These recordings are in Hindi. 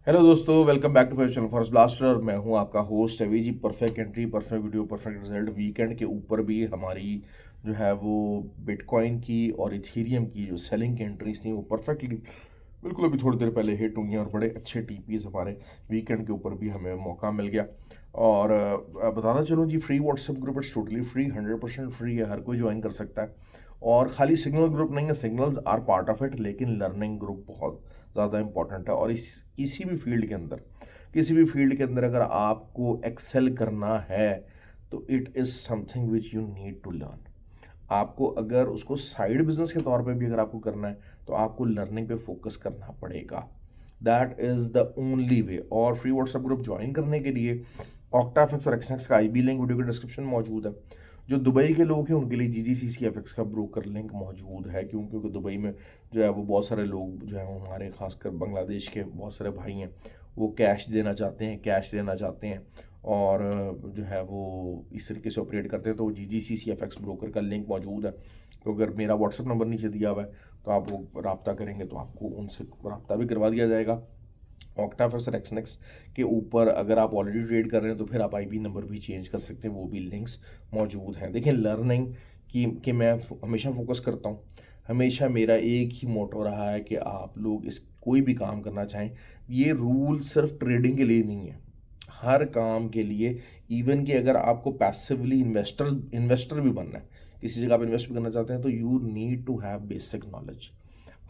हेलो दोस्तों, welcome back to Fashion Forest Blaster. मैं हूं आपका host Abhi ji. Perfect entry, perfect video, perfect result. Weekend के ऊपर भी हमारी जो है वो बिटकॉइन की और इथेरियम की जो सेलिंग की एंट्रीज थी वो परफेक्टली बिल्कुल अभी थोड़ी देर पहले हिट हुई हैं और बड़े अच्छे टीपीज हमारे वीकेंड के ऊपर भी हमें मौका मिल गया। और बताना चलूँ जी, free WhatsApp group it's totally free, 100% free है, हर कोई ज्वाइन कर सकता है। और खाली सिग्नल ग्रुप नहीं है, signals are part of it, लेकिन लर्निंग ग्रुप बहुत ज़्यादा इंपॉर्टेंट है। और किसी भी फील्ड के अंदर, किसी भी फील्ड के अंदर अगर आपको एक्सेल करना है तो it is something which you need to learn. आपको अगर उसको साइड बिजनेस के तौर पे भी अगर आपको करना है तो आपको लर्निंग पे फोकस करना पड़ेगा। That is the only way. और फ्री व्हाट्सएप ग्रुप ज्वाइन करने के लिए ऑक्टाफिक्स और एक्सनेक्स का आईबी लिंक वीडियो के डिस्क्रिप्शन में मौजूद है। जो दुबई के लोग हैं उनके लिए GGCCFX का ब्रोकर लिंक मौजूद है, क्योंकि दुबई में जो है वो बहुत सारे लोग जो है वो हमारे खासकर बांग्लादेश के बहुत सारे भाई हैं, वो कैश देना चाहते हैं, कैश लेना चाहते हैं और जो है वो इस तरीके से ऑपरेट करते हैं। तो GGCCFX ब्रोकर का लिंक मौजूद है। तो अगर मेरा व्हाट्सअप नंबर नीचे दिया हुआ है तो आप वो रब्ता करेंगे तो आपको उनसे रब्ता भी करवा दिया जाएगा। ऑक्टाफिक्स और एक्सनेक्स के ऊपर अगर आप ऑलरेडी ट्रेड कर रहे हैं तो फिर आप आईपी नंबर भी चेंज कर सकते हैं, वो भी लिंक्स मौजूद हैं। देखिए, लर्निंग की मैं हमेशा फोकस करता हूँ। हमेशा मेरा एक ही मोटो रहा है कि आप लोग इस कोई भी काम करना चाहें, ये रूल सिर्फ ट्रेडिंग के लिए नहीं है, हर काम के लिए। इवन कि अगर आपको पैसिवली इन्वेस्टर भी बनना है, किसी जगह आप इन्वेस्ट भी करना चाहते हैं, तो you need to have basic knowledge.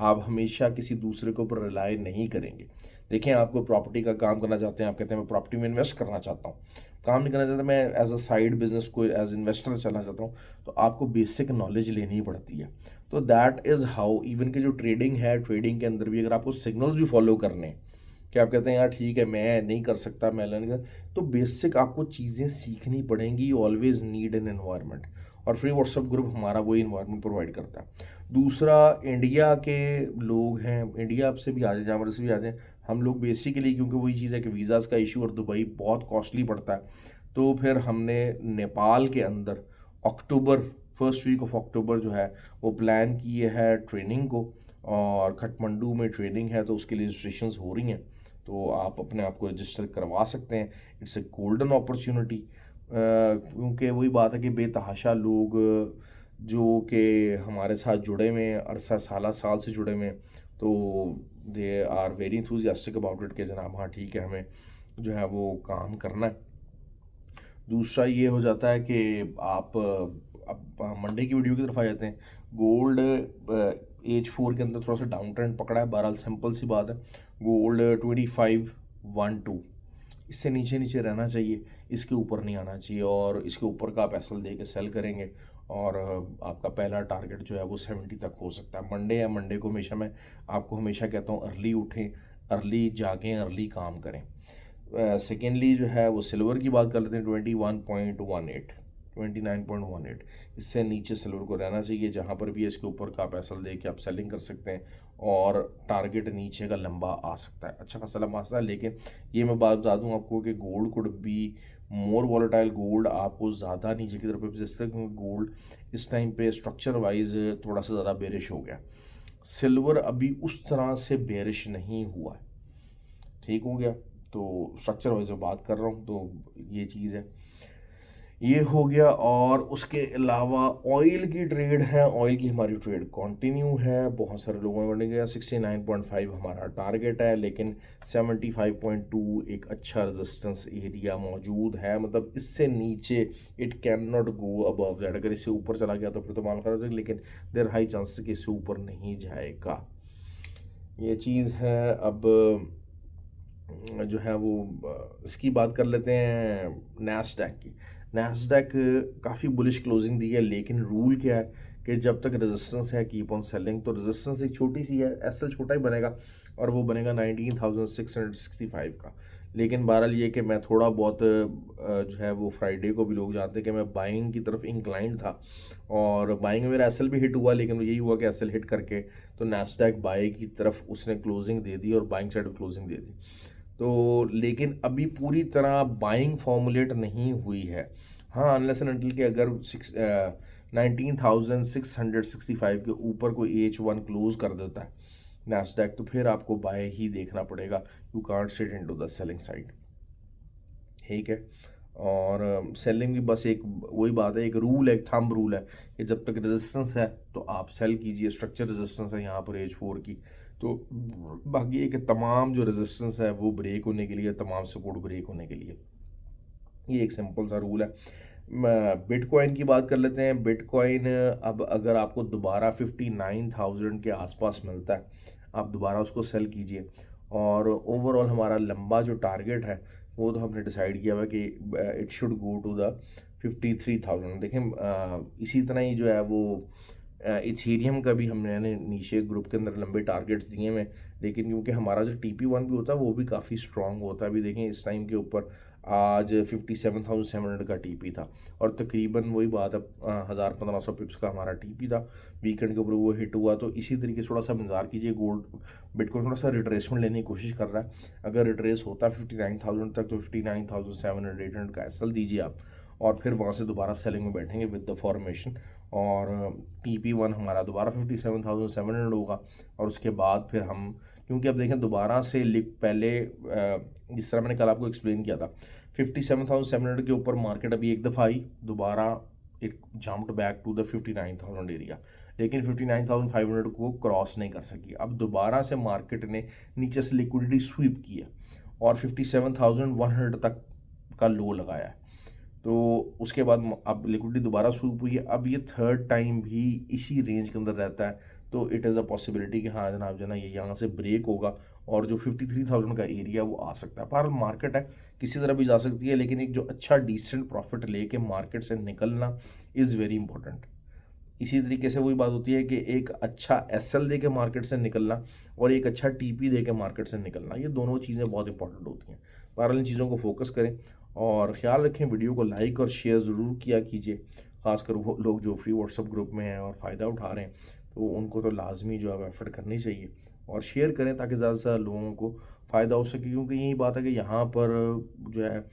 आप हमेशा किसी दूसरे के ऊपर रिलाई नहीं करेंगे। देखें, आपको प्रॉपर्टी का काम करना चाहते हैं, आप कहते हैं मैं प्रॉपर्टी में इन्वेस्ट करना चाहता हूँ, काम नहीं करना चाहता, मैं एज अ साइड बिजनेस को एज इन्वेस्टर चलना चाहता हूँ, तो आपको बेसिक नॉलेज लेनी पड़ती है। तो दैट इज़ हाउ इवन कि जो ट्रेडिंग है, ट्रेडिंग के अंदर भी अगर आपको सिग्नल्स भी फॉलो करने हैं कि आप कहते हैं यार ठीक है मैं नहीं कर सकता, मैं लर्न कर, तो बेसिक आपको चीज़ें सीखनी पड़ेंगी। You always need an environment, और फ्री व्हाट्सएप ग्रुप हमारा वही इन्वायरमेंट प्रोवाइड करता है। दूसरा, इंडिया के लोग हैं, इंडिया से भी आ जाए, जहाँ से भी आ जाए, हम लोग बेसिकली, क्योंकि वही चीज़ है कि वीज़ाज़ का इशू और दुबई बहुत कॉस्टली पड़ता है, तो फिर हमने नेपाल के अंदर अक्टूबर, फर्स्ट वीक ऑफ अक्टूबर जो है वो प्लान किए है ट्रेनिंग को। और खटमंडू में ट्रेनिंग है तो उसके लिए रजिस्ट्रेशंस हो रही हैं, तो आप अपने आप को रजिस्टर करवा सकते हैं। इट्स ए गोल्डन अपॉर्चुनिटी, क्योंकि वही बात है कि बेतहाशा लोग जो कि हमारे साथ जुड़े हुए हैं, अरसा साल से जुड़े हुए हैं, तो they are very enthusiastic about it कि जनाब हाँ ठीक है, हमें जो है वो काम करना है। दूसरा ये हो जाता है कि आप अब मंडे की वीडियो की तरफ आ जाते हैं। गोल्ड H4 के अंदर थोड़ा सा डाउन ट्रेंड पकड़ा है, बहरहाल सिंपल सी बात है। गोल्ड 2512 इससे नीचे नीचे रहना चाहिए, इसके ऊपर नहीं आना चाहिए, और इसके ऊपर का आप एसएल दे के सेल करेंगे और आपका पहला टारगेट जो है वो 70 तक हो सकता है। मंडे है, मंडे को हमेशा मैं आपको हमेशा कहता हूँ अर्ली उठें, अर्ली जागें, अर्ली काम करें। सेकेंडली जो है वो सिल्वर की बात कर लेते हैं। 21.18, 29.18, इससे नीचे सिल्वर को रहना चाहिए। जहाँ पर भी इसके ऊपर का आप एसएल दे के आप सेलिंग कर सकते हैं और टारगेट नीचे का लंबा आ सकता है, अच्छा खासा लंबा आ सकता है। लेकिन ये मैं बात बता दूँ आपको कि gold could be more volatile, gold आपको ज़्यादा नीचे की तरफ जा सकता है, क्योंकि गोल्ड इस टाइम पे स्ट्रक्चर वाइज थोड़ा सा ज़्यादा बेरिश हो गया। सिल्वर अभी उस तरह से बेरिश नहीं हुआ है, ठीक हो गया। तो स्ट्रक्चर वाइज बात कर रहा हूँ, तो ये चीज़ है, ये हो गया। और उसके अलावा ऑयल की ट्रेड है, ऑयल की हमारी ट्रेड कंटिन्यू है। बहुत सारे लोगों ने बढ़ने गया, 69.5 हमारा टारगेट है, लेकिन 75.2 एक अच्छा रेजिस्टेंस एरिया मौजूद है। मतलब इससे नीचे it can not go above that. अगर इससे ऊपर चला गया तो फिर तो मान कर जाएगा, लेकिन देर हाई चांसेस कि इससे ऊपर नहीं जाएगा, ये चीज़ है। अब जो है वो इसकी बात कर लेते हैं नैस्डैक की। नैस्डैक काफ़ी बुलिश क्लोजिंग दी है, लेकिन रूल क्या है कि जब तक रेजिस्टेंस है कीप ऑन सेलिंग। तो रेजिस्टेंस एक छोटी सी है, एसएल छोटा ही बनेगा और वो बनेगा 19,665 का। लेकिन बहरहाल ये कि मैं थोड़ा बहुत जो है वो फ्राइडे को भी लोग जानते हैं कि मैं बाइंग की तरफ इंक्लाइंड था, और बाइंग में मेरा एसएल भी हिट हुआ, लेकिन यही हुआ कि एसएल हिट करके तो नैस्डैक बाई की तरफ उसने क्लोजिंग दे दी और बाइंग साइड में क्लोजिंग दे दी। तो लेकिन अभी पूरी तरह बाइंग फॉर्मुलेट नहीं हुई है। हाँ, अनलेस एंड अनटिल के अगर 19,665 के ऊपर कोई H1 क्लोज कर देता है नैस्डैक, तो फिर आपको बाय ही देखना पड़ेगा। You can't sit into the selling side, ठीक है। और सेलिंग भी बस एक वही बात है, एक रूल है, एक थंब रूल है कि जब तक रेजिस्टेंस है तो आप सेल कीजिए। स्ट्रक्चर रेजिस्टेंस है यहाँ पर एज 4 की, तो बाकी ये कि तमाम जो रेजिस्टेंस है वो ब्रेक होने के लिए, तमाम सपोर्ट ब्रेक होने के लिए, ये एक सिंपल सा रूल है। बिटकॉइन की बात कर लेते हैं। बिटकॉइन अब अगर आपको दोबारा 59,000 के आसपास मिलता है, आप दोबारा उसको सेल कीजिए। और ओवरऑल हमारा लंबा जो टारगेट है वो तो हमने डिसाइड किया हुआ कि it should go to the 53,000। देखें इसी तरह ही जो है वो इथेरियम का भी हमने नीचे ग्रुप के अंदर लंबे टारगेट्स दिए हुए, लेकिन क्योंकि हमारा जो TP1 भी होता है वो भी काफ़ी स्ट्रॉन्ग होता है। अभी देखें इस टाइम के ऊपर आज 57,700 का TP था, और तकरीबन वही बात है 1,000-1,500 पिप्स का हमारा TP था। वीकेंड के ऊपर वो हिट हुआ, तो इसी तरीके से थोड़ा सा इंतजार कीजिए। गोल्ड बिटकॉइन थोड़ा सा रिट्रेसमेंट लेने की कोशिश कर रहा है। अगर रिट्रेस होता है 59,000 तक तो 59,700-800 का SL दीजिए आप, और फिर वहाँ से दोबारा सेलिंग में बैठेंगे विद द फॉर्मेशन। और TP1 हमारा दोबारा 57,700 होगा, और उसके बाद फिर हम, क्योंकि अब देखें दोबारा से पहले जिस तरह मैंने कल आपको एक्सप्लेन किया था 57,700 के ऊपर मार्केट अभी एक दफ़ा आई, दोबारा it jumped back to the 59,000 area, लेकिन 59,500 को क्रॉस नहीं कर सकी। अब दोबारा से मार्केट ने नीचे से लिक्विडिटी स्वीप की है और 57,100 तक का लो लगाया है। तो उसके बाद अब लिक्विडिटी दोबारा स्वीप हुई है। अब ये थर्ड टाइम भी इसी रेंज के अंदर रहता है, तो इट इज़ अ पॉसिबिलिटी कि हाँ जनाब जो ना ये यहाँ से ब्रेक होगा और जो 53,000 का एरिया वो आ सकता है। पर मार्केट है किसी तरह भी जा सकती है, लेकिन एक जो अच्छा डिसेंट प्रॉफिट लेके मार्केट से निकलना इज़ वेरी इंपॉर्टेंट। इसी तरीके से वही बात होती है कि एक अच्छा SL दे के मार्केट से निकलना और एक अच्छा TP दे के मार्केट से निकलना, ये दोनों चीज़ें बहुत इंपॉर्टेंट होती हैं। बहरहाल इन चीज़ों को फोकस करें और ख्याल रखें। वीडियो को लाइक और शेयर ज़रूर किया कीजिए, ख़ासकर वो लोग जो फ्री व्हाट्सअप ग्रुप में हैं और फ़ायदा उठा रहे हैं, तो उनको तो लाजमी जो है एफर्ट करनी चाहिए और शेयर करें ताकि ज़्यादा से ज़्यादा लोगों को फ़ायदा हो सके। क्योंकि यही बात है कि यहाँ पर जो है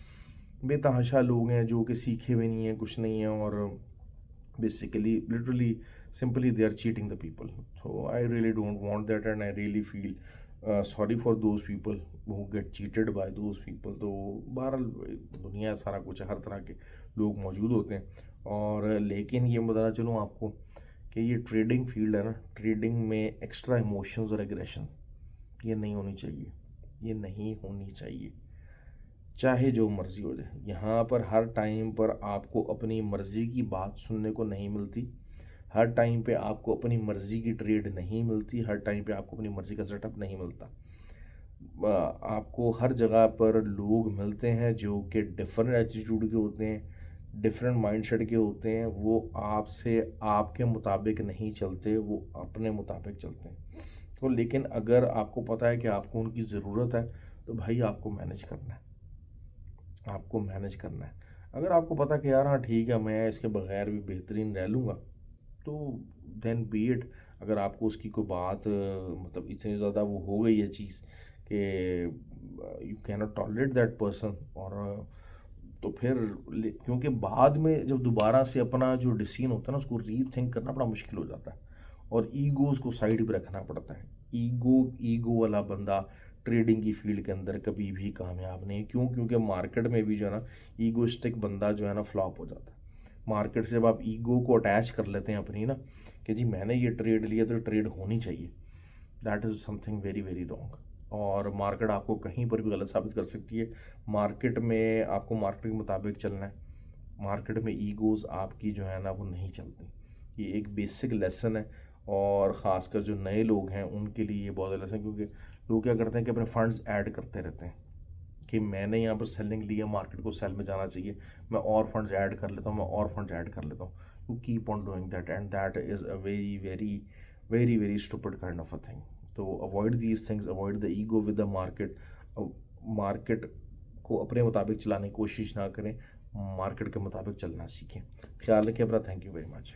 बेतहाशा लोग हैं जो कि सीखे हुए नहीं हैं, कुछ नहीं है, और basically literally simply they are cheating the people. So I really don't want that, and I really feel sorry for those people who get cheated by those people. तो बहरहाल दुनिया सारा कुछ है, हर तरह के लोग मौजूद होते हैं। और लेकिन ये बताना चलूँ आपको कि ये ट्रेडिंग फील्ड है ना, ट्रेडिंग में एक्स्ट्रा इमोशंस और एग्रेशन ये नहीं होनी चाहिए, ये नहीं होनी चाहिए, चाहे जो मर्ज़ी हो जाए। यहाँ पर हर टाइम पर आपको अपनी मर्ज़ी की बात सुनने को नहीं मिलती, हर टाइम पे आपको अपनी मर्ज़ी की ट्रेड नहीं मिलती, हर टाइम पे आपको अपनी मर्ज़ी का सेटअप नहीं मिलता। आपको हर जगह पर लोग मिलते हैं जो कि डिफरेंट एटीट्यूड के होते हैं, डिफरेंट माइंडसेट के होते हैं। वो आपसे आपके मुताबिक नहीं चलते, वो अपने मुताबिक चलते हैं। तो लेकिन अगर आपको पता है कि आपको उनकी ज़रूरत है तो भाई आपको मैनेज करना है, आपको मैनेज करना है। अगर आपको पता कि यार हाँ ठीक है मैं इसके बगैर भी बेहतरीन रह लूँगा, तो देन बी इट। अगर आपको उसकी कोई बात मतलब इतनी ज़्यादा वो हो गई है चीज़ कि you can not tolerate that person, और तो फिर क्योंकि बाद में जब दोबारा से अपना जो डिसीजन होता है ना उसको रीथिंक करना बड़ा मुश्किल हो जाता है, और ईगोज़ को साइड पे रखना पड़ता है। ईगो वाला बंदा ट्रेडिंग की फील्ड के अंदर कभी भी कामयाब नहीं। क्यों? क्योंकि मार्केट में भी जो है ना ईगोइस्टिक बंदा जो है ना फ्लॉप हो जाता है। मार्केट से जब आप ईगो को अटैच कर लेते हैं अपनी ना कि जी मैंने ये ट्रेड लिया तो ट्रेड होनी चाहिए, that is something very very wrong. और मार्केट आपको कहीं पर भी गलत साबित कर सकती है। मार्केट में आपको मार्केट के मुताबिक चलना है, मार्केट में ईगोज़ आपकी जो है ना वो नहीं चलती। ये एक बेसिक लेसन है, और ख़ासकर जो नए लोग हैं उनके लिए ये बहुत लेसन। क्योंकि लोग क्या करते हैं कि अपने फंड्स ऐड करते रहते हैं कि मैंने यहाँ पर सेलिंग लिया, मार्केट को सेल में जाना चाहिए, मैं और फंड्स ऐड कर लेता हूँ, मैं और फंड्स ऐड कर लेता हूँ। You keep on doing that, and that is a very very very very stupid kind of a thing. तो avoid these things, avoid the ego with the market. Market को अपने मुताबिक चलाने की कोशिश ना करें, मार्केट के मुताबिक चलना सीखें। ख्याल रखें अपना। Thank you very much.